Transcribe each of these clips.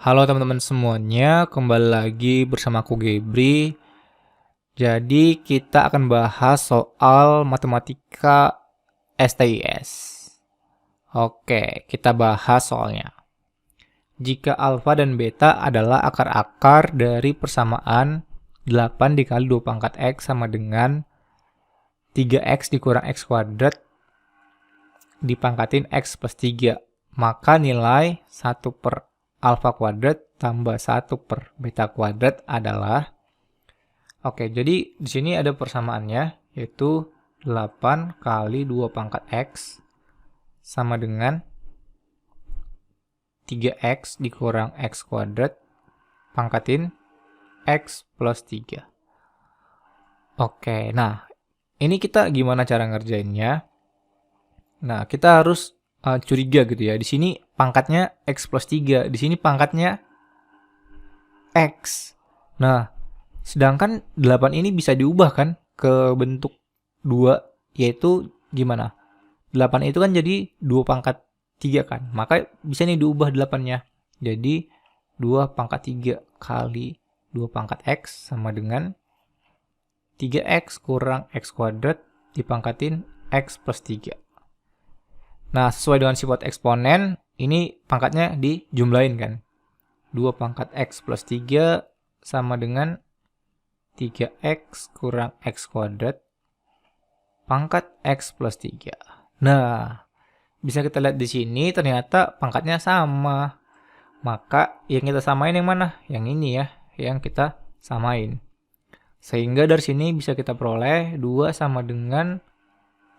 Halo teman-teman semuanya, kembali lagi bersama aku Gebri. Jadi kita akan bahas soal matematika STIS. Oke, kita bahas soalnya. Jika alfa dan beta adalah akar-akar dari persamaan 8 dikali 2 pangkat X sama dengan 3X dikurang X kuadrat dipangkatin X plus 3, maka nilai 1 per alfa kuadrat tambah 1 per beta kuadrat adalah. Oke, jadi di sini ada persamaannya, yaitu 8 kali 2 pangkat X sama dengan 3X dikurang X kuadrat pangkatin X plus 3. Oke, nah ini kita gimana cara ngerjainnya? Nah, kita harus curiga gitu ya. Di sini pangkatnya X plus 3, di sini pangkatnya X. Nah, sedangkan 8 ini bisa diubah kan ke bentuk 2, yaitu gimana? 8 itu kan jadi 2 pangkat 3 kan. Maka bisa nih diubah 8-nya. Jadi 2 pangkat 3 kali 2 pangkat X sama dengan 3X kurang X kuadrat dipangkatin X plus 3. Nah, sesuai dengan sifat eksponen, ini pangkatnya dijumlahin kan. 2 pangkat X plus 3 sama dengan 3X kurang X kuadrat pangkat X plus 3. Nah, bisa kita lihat di sini ternyata pangkatnya sama. Maka yang kita samain yang mana? Yang ini ya, yang kita samain. Sehingga dari sini bisa kita peroleh 2 sama dengan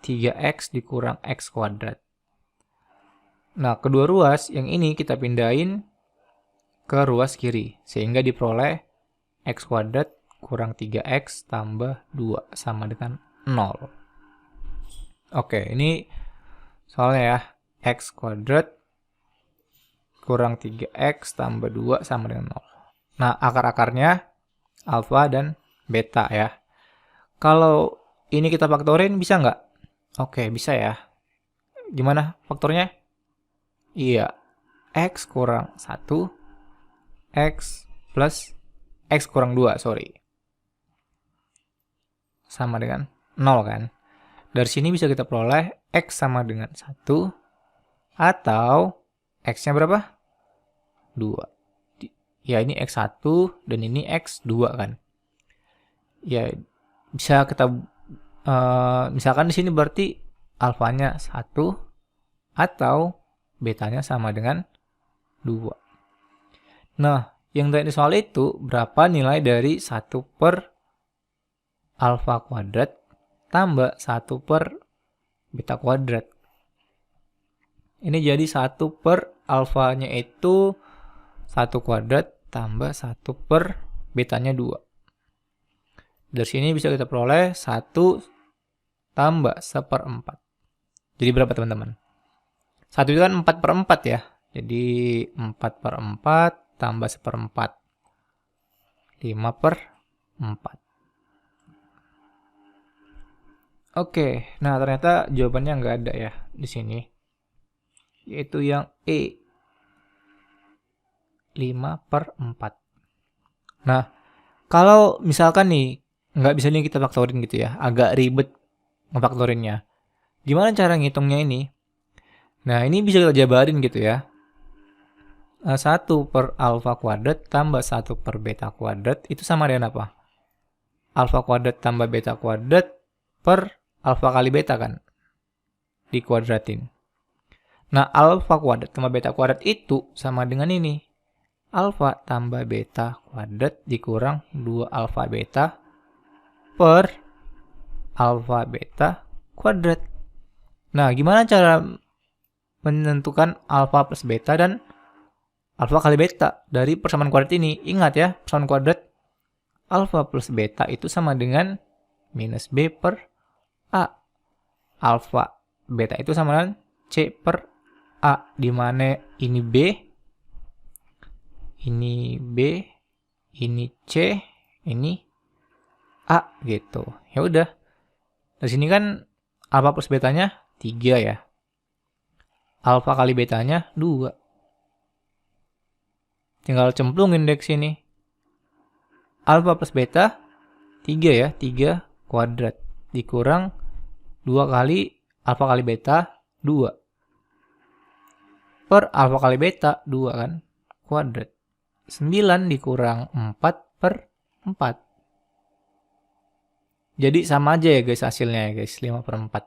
3X dikurang X kuadrat. Nah, kedua ruas yang ini kita pindahin ke ruas kiri. Sehingga diperoleh X kuadrat kurang 3X tambah 2 sama dengan 0. Oke, ini soalnya ya. X kuadrat kurang 3X tambah 2 sama dengan 0. Nah, akar-akarnya alfa dan beta ya. Kalau ini kita faktorin bisa nggak? Oke, bisa ya. Gimana faktornya? Iya, X kurang 1, X plus X kurang 2, sorry. Sama dengan 0 kan? Dari sini bisa kita peroleh X sama dengan 1 atau X-nya berapa? 2. Ya, ini X1 dan ini X2 kan. Ya, bisa kita misalkan di sini berarti alfanya 1 atau betanya sama dengan 2. Nah, yang tadi soal itu berapa nilai dari 1 per alfa kuadrat tambah 1 per beta kuadrat. Ini jadi 1 per alfanya itu 1 kuadrat tambah 1 per betanya 2. Dari sini bisa kita peroleh 1 tambah 1/4. Jadi berapa teman-teman? 1 itu kan 4/4 ya. Jadi 4/4 tambah 1/4. 5/4. Oke, nah ternyata jawabannya nggak ada ya di sini. Yaitu yang E. 5/4. Nah, kalau misalkan nih, nggak bisa nih kita faktorin gitu ya. Agak ribet ngefaktorinnya. Gimana cara ngitungnya ini? Nah, ini bisa kita jabarin gitu ya. 1 per alfa kuadrat tambah 1 per beta kuadrat itu sama dengan apa? Alfa kuadrat tambah beta kuadrat per alfa kali beta kan? Dikuadratin. Nah, alfa kuadrat tambah beta kuadrat itu sama dengan ini. Alfa tambah beta kuadrat dikurang 2 alfa beta per alfa beta kuadrat. Nah, gimana cara menentukan alfa plus beta dan alfa kali beta dari persamaan kuadrat ini? Ingat ya, persamaan kuadrat alfa plus beta itu sama dengan minus B per A. Alfa beta itu sama dengan C per A, di mana ini B, ini B, ini C, ini A gitu. Ya udah. Di sini kan alfa plus betanya 3 ya. Alfa kali betanya 2. Tinggal cemplungin deh ke sini. Alfa plus beta 3 ya, 3 kuadrat dikurang 2 kali alfa kali beta 2 per alfa kali beta 2 kan, kuadrat. 9 dikurang 4 per 4. Jadi sama aja ya guys hasilnya ya guys, 5 per 4.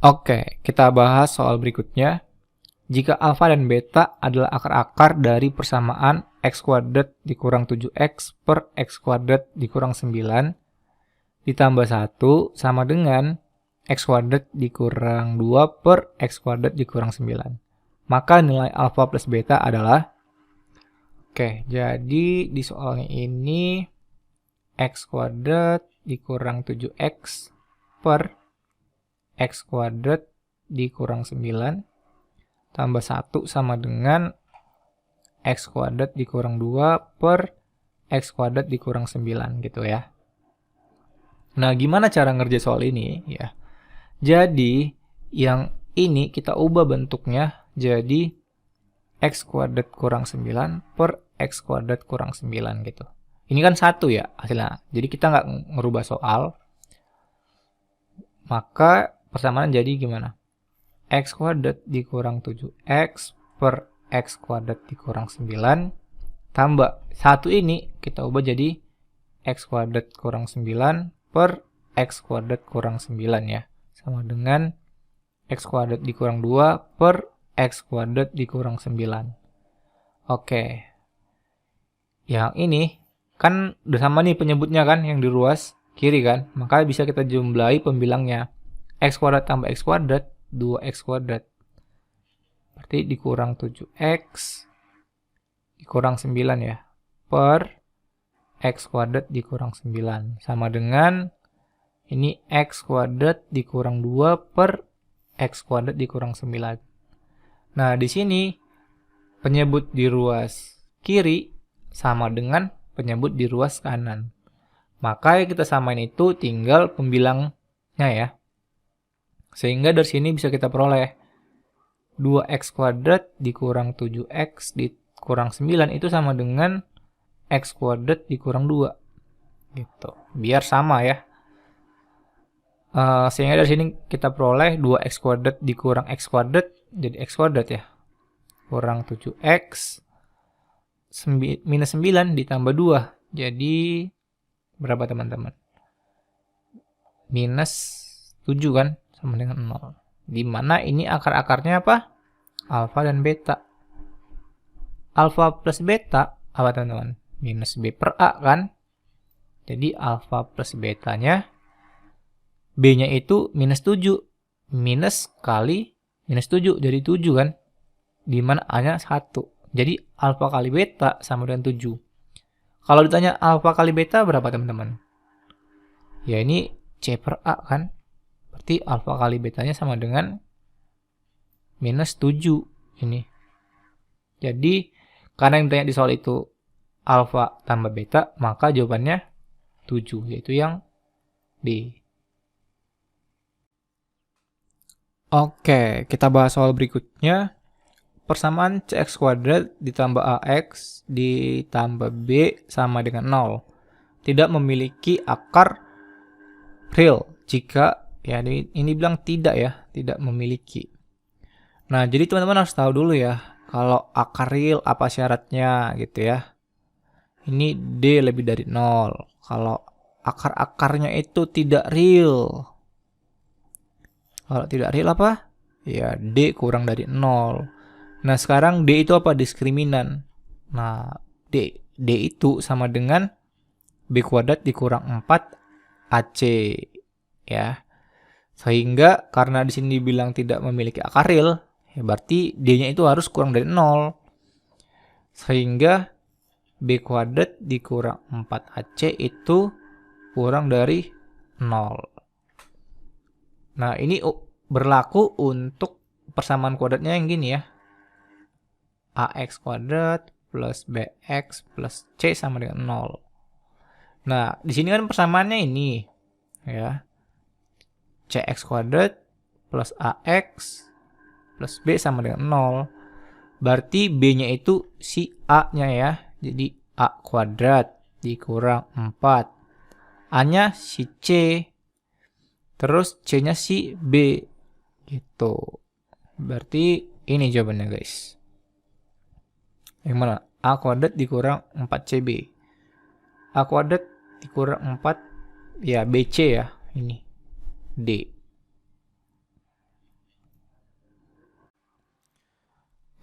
Oke, kita bahas soal berikutnya. Jika alfa dan beta adalah akar-akar dari persamaan x kuadrat dikurang 7x per x kuadrat dikurang 9 ditambah 1 sama dengan x kuadrat dikurang 2 per x kuadrat dikurang 9. Maka nilai alfa plus beta adalah, oke, jadi di soalnya ini x kuadrat dikurang 7x per x kuadrat dikurang 9 tambah 1 sama dengan x kuadrat dikurang 2 per x kuadrat dikurang 9 gitu ya. Nah, gimana cara ngerjain soal ini ya? Jadi, yang ini kita ubah bentuknya jadi x kuadrat kurang 9 per x kuadrat kurang 9 gitu. Ini kan 1 ya hasilnya. Jadi kita nggak ngerubah soal. Maka persamaan jadi gimana? X kuadrat dikurang 7x per x kuadrat dikurang 9 tambah 1 ini kita ubah jadi x kuadrat kurang 9 per x kuadrat kurang 9 ya. Sama dengan x kuadrat dikurang 2 per x kuadrat dikurang 9. Oke. Yang ini kan udah sama nih penyebutnya kan, yang di ruas kiri kan. Maka bisa kita jumlahi pembilangnya. X kuadrat tambah x kuadrat 2x kuadrat. Berarti dikurang 7x dikurang 9 ya. Per x kuadrat dikurang 9. Sama dengan ini x kuadrat dikurang 2 per x kuadrat dikurang 9. Nah, di sini penyebut di ruas kiri sama dengan penyebut di ruas kanan. Maka kita samain itu tinggal pembilangnya ya. Sehingga dari sini bisa kita peroleh 2x kuadrat dikurang 7x dikurang 9 itu sama dengan x kuadrat dikurang 2. Gitu. Biar sama ya. Sehingga dari sini kita peroleh 2x kuadrat dikurang x kuadrat jadi x kuadrat ya. Kurang 7x minus 9 ditambah 2. Jadi berapa teman-teman? Minus 7 kan? Sama dengan 0. Dimana ini akar-akarnya apa? Alfa dan beta. Alfa plus beta apa teman-teman? Minus B per A kan? Jadi alfa plus betanya B-nya itu minus 7. Minus kali minus 7 jadi 7 kan? Dimana A-nya 1. Jadi alfa kali beta sama dengan 7. Kalau ditanya alfa kali beta berapa teman-teman? Ya ini C per A kan? Berarti alfa kali betanya sama dengan minus 7 ini. Jadi karena yang ditanya di soal itu alfa tambah beta, maka jawabannya 7, yaitu yang D. Oke, kita bahas soal berikutnya. Persamaan cx kuadrat ditambah ax ditambah b sama dengan 0. Tidak memiliki akar real jika ya ini bilang tidak ya, tidak memiliki. Nah, jadi teman-teman harus tahu dulu ya, kalau akar real apa syaratnya gitu ya. Ini D lebih dari 0. Kalau akar-akarnya itu tidak real. Kalau tidak real apa? Ya, D kurang dari 0. Nah, sekarang D itu apa? Diskriminan. Nah, D itu sama dengan B kuadrat dikurang 4 AC ya. Sehingga karena di sini dibilang tidak memiliki akar real, ya berarti D-nya itu harus kurang dari 0. Sehingga B kuadrat dikurang 4AC itu kurang dari 0. Nah, ini berlaku untuk persamaan kuadratnya yang gini ya. AX kuadrat plus BX plus C sama dengan 0. Nah, di sini kan persamaannya ini ya. CX kuadrat plus AX plus B sama dengan 0. Berarti B-nya itu si A-nya ya. Jadi A kuadrat dikurang 4. A-nya si C. Terus C-nya si B. Gitu. Berarti ini jawabannya guys. Yang mana? A kuadrat dikurang 4CB. A kuadrat dikurang 4. Ya BC ya. Ini. D.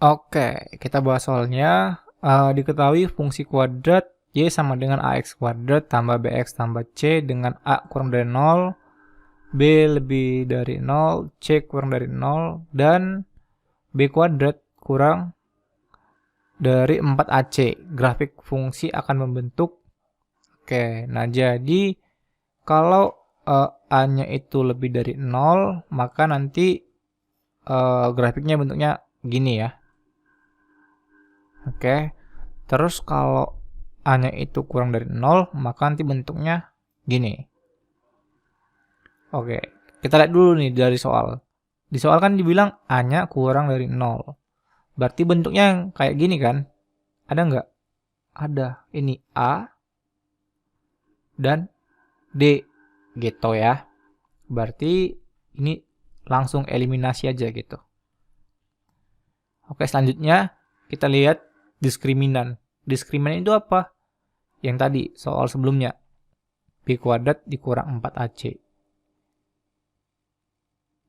Oke, kita bahas soalnya. Diketahui fungsi kuadrat Y sama dengan AX kuadrat tambah BX tambah C dengan A kurang dari 0, B lebih dari 0, C kurang dari 0, dan B kuadrat kurang dari 4AC. Grafik fungsi akan membentuk. Oke, nah jadi kalau A-nya itu lebih dari 0, maka nanti grafiknya bentuknya gini ya. Oke, terus kalau A-nya itu kurang dari 0, maka nanti bentuknya gini. Oke, kita lihat dulu nih dari soal. Di soal kan dibilang A-nya kurang dari 0. Berarti bentuknya yang kayak gini kan? Ada nggak? Ada. Ini A dan D gitu ya. Berarti ini langsung eliminasi aja gitu. Oke, selanjutnya kita lihat diskriminan. Diskriminan itu apa? Yang tadi soal sebelumnya. B kuadrat dikurang 4AC.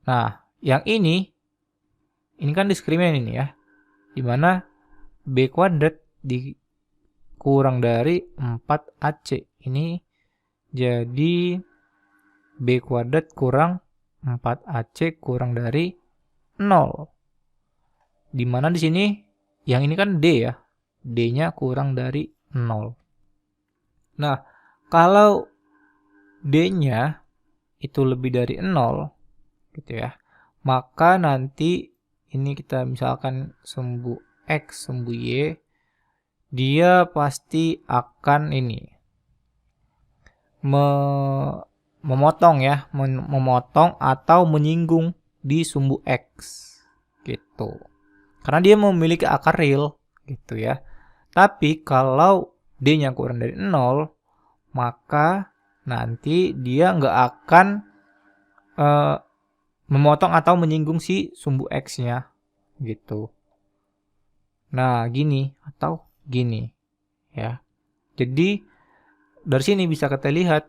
Nah, yang ini kan diskriminan ini ya. Dimana B kuadrat dikurang dari 4AC. Ini jadi B kuadrat kurang 4AC kurang dari 0. Dimana di sini yang ini kan D ya. D-nya kurang dari 0. Nah, kalau D-nya itu lebih dari 0 gitu ya. Maka nanti ini kita misalkan sumbu X, sumbu Y, dia pasti akan ini memotong ya, memotong atau menyinggung di sumbu X gitu. Karena dia memiliki akar real gitu ya. Tapi kalau D-nya kurang dari 0, maka nanti dia nggak akan memotong atau menyinggung si sumbu X-nya gitu. Nah, gini atau gini ya. Jadi dari sini bisa kita lihat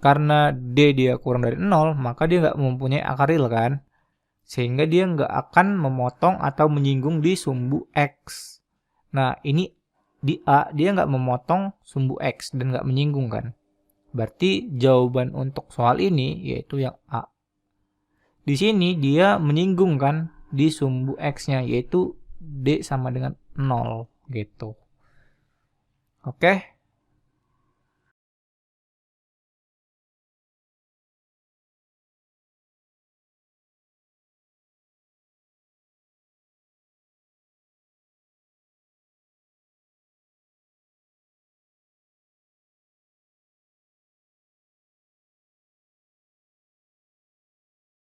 karena D dia kurang dari 0, maka dia nggak mempunyai akar real kan. Sehingga dia nggak akan memotong atau menyinggung di sumbu X. Nah, ini di A dia nggak memotong sumbu X dan nggak menyinggung kan. Berarti jawaban untuk soal ini yaitu yang A. Di sini dia menyinggung kan di sumbu X-nya yaitu D sama dengan 0 gitu. Oke.